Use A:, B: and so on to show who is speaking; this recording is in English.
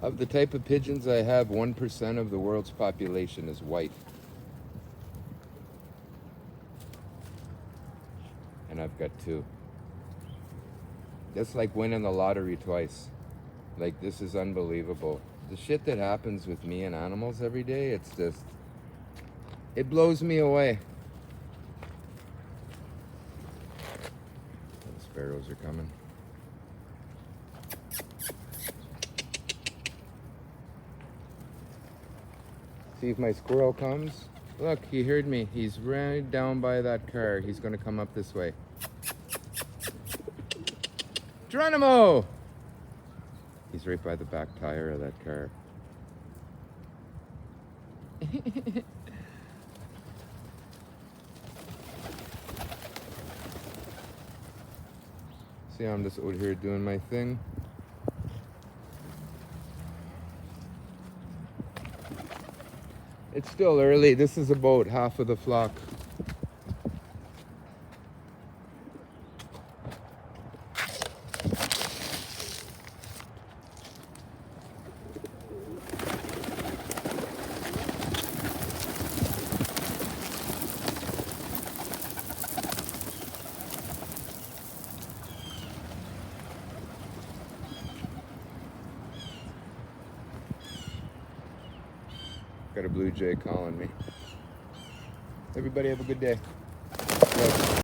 A: Of the type of pigeons I have, 1% of the world's population is white. And I've got 2. That's like winning the lottery twice. Like, this is unbelievable. The shit that happens with me and animals every day, it's just, it blows me away. The sparrows are coming. See if my squirrel comes. Look, he heard me. He's right down by that car. He's gonna come up this way. Geronimo! He's right by the back tire of that car. See, I'm just out here doing my thing. It's still early. This is about half of the flock. Got a blue jay calling me. Everybody have a good day. Love.